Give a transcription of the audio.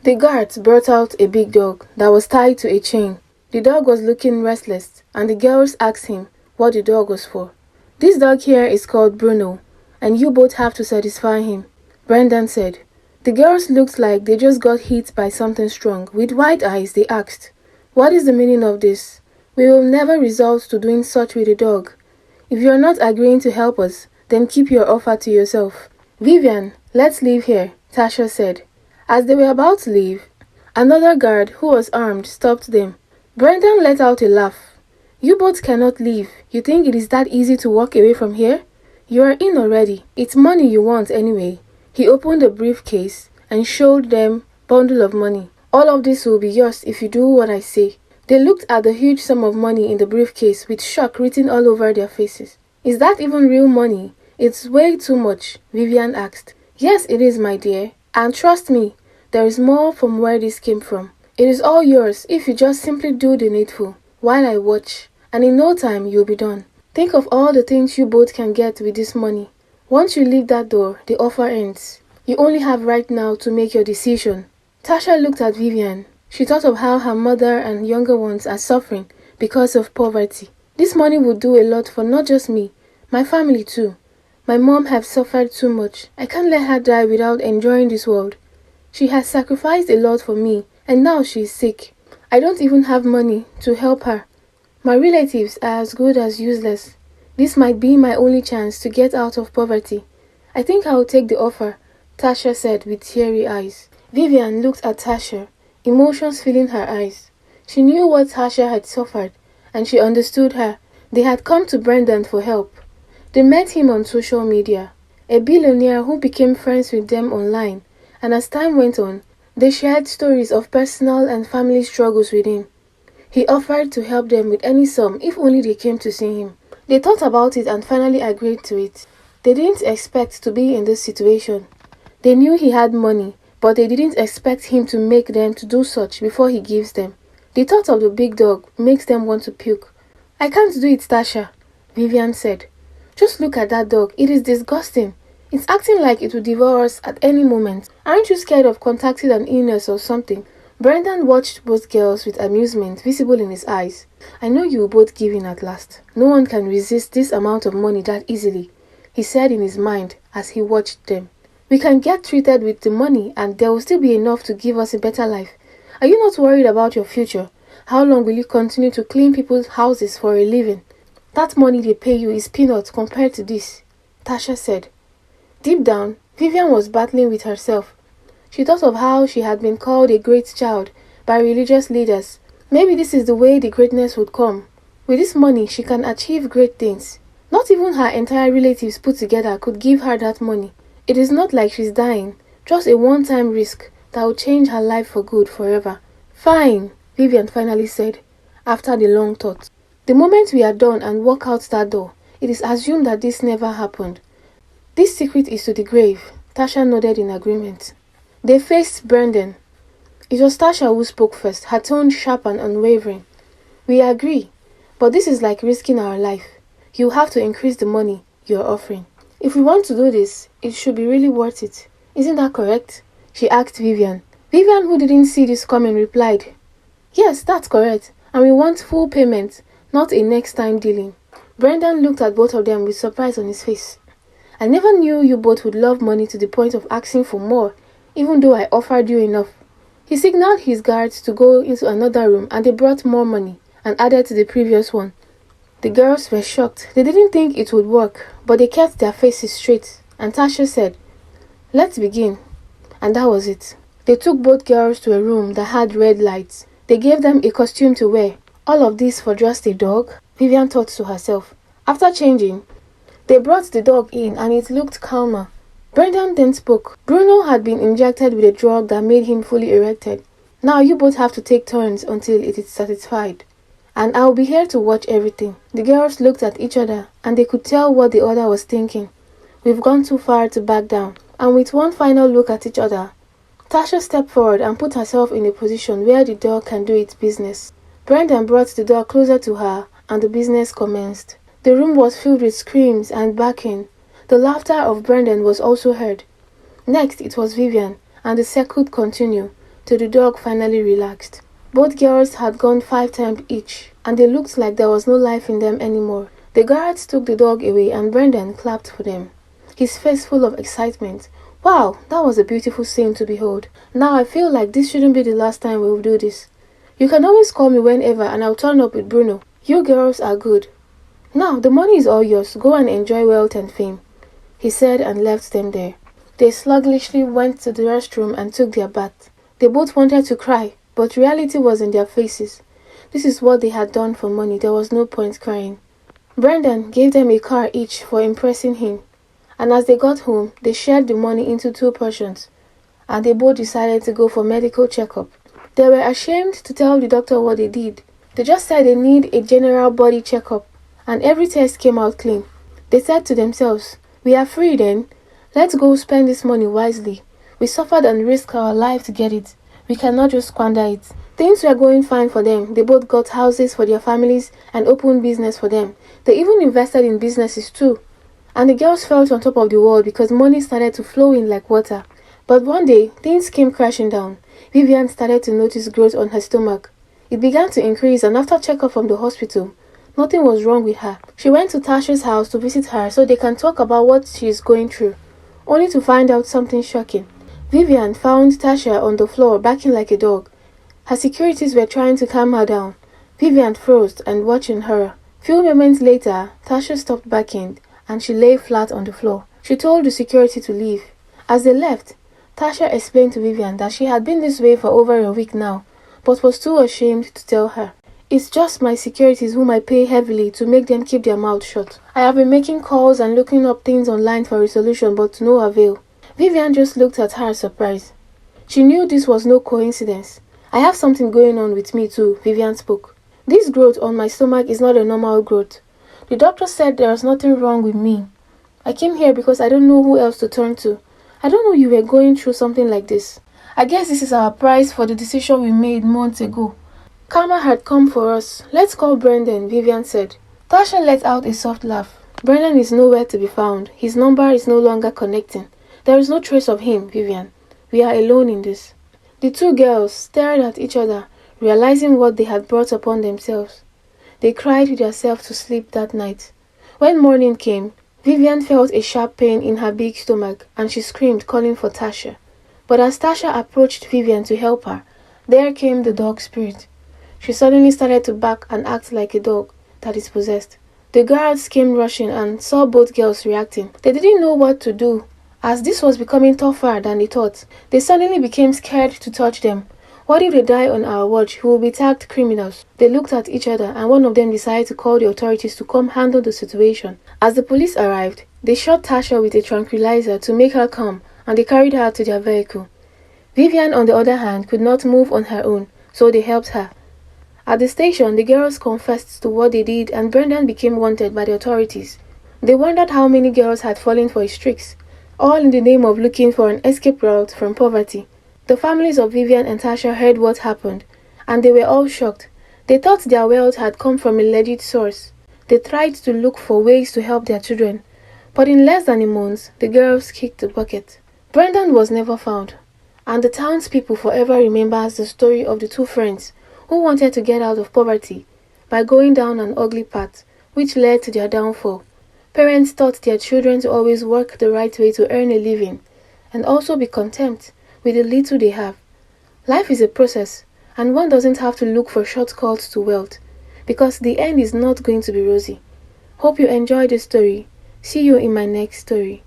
The guards brought out a big dog that was tied to a chain. The dog was looking restless, and the girls asked him what the dog was for. "This dog here is called Bruno, and you both have to satisfy him," Brendan said. The girls looked like they just got hit by something strong. With wide eyes, they asked, "What is the meaning of this? We will never resort to doing such with a dog. If you are not agreeing to help us, then keep your offer to yourself." "Vivian, let's leave here," Tasha said. As they were about to leave, another guard who was armed stopped them. Brendan let out a laugh. "You both cannot leave. You think it is that easy to walk away from here? You are in already. It's money you want anyway." He opened a briefcase and showed them a bundle of money. "All of this will be yours if you do what I say." They looked at the huge sum of money in the briefcase with shock written all over their faces. "Is that even real money? It's way too much," Vivian asked. "Yes, it is, my dear. And trust me, there is more from where this came from. It is all yours if you just simply do the needful while I watch, and in no time you'll be done. Think of all the things you both can get with this money. Once you leave that door, the offer ends. You only have right now to make your decision." Tasha looked at Vivian. She thought of how her mother and younger ones are suffering because of poverty. This money would do a lot for not just me, my family too. My mom has suffered too much. I can't let her die without enjoying this world. She has sacrificed a lot for me, and now she is sick. I don't even have money to help her. My relatives are as good as useless. This might be my only chance to get out of poverty. I think I will take the offer," Tasha said with teary eyes. Vivian looked at Tasha, emotions filling her eyes. She knew what Tasha had suffered, and she understood her. They had come to Brendan for help. They met him on social media, a billionaire who became friends with them online, and as time went on, they shared stories of personal and family struggles with him. He offered to help them with any sum if only they came to see him. They thought about it and finally agreed to it. They didn't expect to be in this situation. They knew he had money, but they didn't expect him to make them to do such before he gives them. The thought of the big dog makes them want to puke. "I can't do it, Tasha," Vivian said. "Just look at that dog. It is disgusting. It's acting like it will devour us at any moment. Aren't you scared of contacting an illness or something?" Brendan watched both girls with amusement visible in his eyes. "I know you will both give in at last. No one can resist this amount of money that easily," he said in his mind as he watched them. "We can get treated with the money and there will still be enough to give us a better life. Are you not worried about your future? How long will you continue to clean people's houses for a living? That money they pay you is peanuts compared to this," Tasha said. Deep down, Vivian was battling with herself. She thought of how she had been called a great child by religious leaders. Maybe this is the way the greatness would come. With this money, she can achieve great things. Not even her entire relatives put together could give her that money. It is not like she's dying, just a one-time risk that will change her life for good forever. "Fine," Vivian finally said, after the long thought. "The moment we are done and walk out that door, it is assumed that this never happened. This secret is to the grave," Tasha nodded in agreement. They faced Brendan. It was Tasha who spoke first, her tone sharp and unwavering. "We agree, but this is like risking our life. You have to increase the money you are offering. If we want to do this, it should be really worth it. Isn't that correct?" she asked Vivian. Vivian, who didn't see this coming, replied, "Yes, that's correct, and we want full payment, not a next-time dealing." Brendan looked at both of them with surprise on his face. "I never knew you both would love money to the point of asking for more, even though I offered you enough." He signaled his guards to go into another room and they brought more money and added to the previous one. The girls were shocked. They didn't think it would work, but they kept their faces straight, and Tasha said, "Let's begin." And that was it. They took both girls to a room that had red lights. They gave them a costume to wear. All of this for just a dog? Vivian thought to herself. After changing, they brought the dog in and it looked calmer. Brendan then spoke. "Bruno had been injected with a drug that made him fully erected. Now you both have to take turns until it is satisfied. And I'll be here to watch everything." The girls looked at each other and they could tell what the other was thinking. We've gone too far to back down. And with one final look at each other, Tasha stepped forward and put herself in a position where the dog can do its business. Brendan brought the dog closer to her and the business commenced. The room was filled with screams and barking. The laughter of Brendan was also heard. Next, it was Vivian, and the circle continued. till the dog finally relaxed. Both girls had gone 5 times each, and they looked like there was no life in them anymore. The guards took the dog away and Brendan clapped for them, his face full of excitement. Wow, that was a beautiful scene to behold. Now I feel like this shouldn't be the last time we will do this. You can always call me whenever and I'll turn up with Bruno. You girls are good. Now the money is all yours. Go and enjoy wealth and fame, he said and left them there. They sluggishly went to the restroom and took their bath. They both wanted to cry, but reality was in their faces. This is what they had done for money. There was no point crying. Brendan gave them a car each for impressing him, and as they got home, they shared the money into 2 portions, and they both decided to go for medical checkup. They were ashamed to tell the doctor what they did. They just said they need a general body checkup, and every test came out clean. They said to themselves, "We are free then. Let's go spend this money wisely. We suffered and risked our life to get it. We cannot just squander it." Things were going fine for them. They both got houses for their families and opened business for them. They even invested in businesses too. And the girls felt on top of the world because money started to flow in like water. But one day, things came crashing down. Vivian started to notice growth on her stomach. It began to increase, and after checkup from the hospital, nothing was wrong with her. She went to Tasha's house to visit her so they can talk about what she is going through, only to find out something shocking. Vivian found Tasha on the floor barking like a dog. Her securities were trying to calm her down. Vivian froze and watched in horror. Few moments later, Tasha stopped barking and she lay flat on the floor. She told the security to leave. As they left, Tasha explained to Vivian that she had been this way for over a week now, but was too ashamed to tell her. "It's just my securities whom I pay heavily to make them keep their mouth shut. I have been making calls and looking up things online for a solution, but to no avail." Vivian just looked at her surprised. She knew this was no coincidence. "I have something going on with me too," Vivian spoke. "This growth on my stomach is not a normal growth. The doctor said there was nothing wrong with me. I came here because I don't know who else to turn to. I don't know you were going through something like this. I guess this is our price for the decision we made months ago. Karma had come for us. Let's call Brendan," Vivian said. Tasha let out a soft laugh. "Brendan is nowhere to be found. His number is no longer connecting. There is no trace of him, Vivian. We are alone in this." The two girls stared at each other, realizing what they had brought upon themselves. They cried themselves to sleep that night. When morning came, Vivian felt a sharp pain in her big stomach and she screamed, calling for Tasha. But as Tasha approached Vivian to help her, there came the dog spirit. She suddenly started to bark and act like a dog that is possessed. The guards came rushing and saw both girls reacting. They didn't know what to do, as this was becoming tougher than they thought. They suddenly became scared to touch them. What if they die on our watch? We will be tagged criminals. They looked at each other and one of them decided to call the authorities to come handle the situation. As the police arrived, they shot Tasha with a tranquilizer to make her calm and they carried her to their vehicle. Vivian, on the other hand, could not move on her own, so they helped her. At the station, the girls confessed to what they did and Brendan became wanted by the authorities. They wondered how many girls had fallen for his tricks, all in the name of looking for an escape route from poverty. The families of Vivian and Tasha heard what happened, and they were all shocked. They thought their wealth had come from a legit source. They tried to look for ways to help their children, but in less than a month, the girls kicked the bucket. Brendan was never found, and the townspeople forever remembers the story of the two friends who wanted to get out of poverty by going down an ugly path, which led to their downfall. Parents taught their children to always work the right way to earn a living, and also be content with the little they have. Life is a process, and one doesn't have to look for shortcuts to wealth, because the end is not going to be rosy. Hope you enjoyed this story. See you in my next story.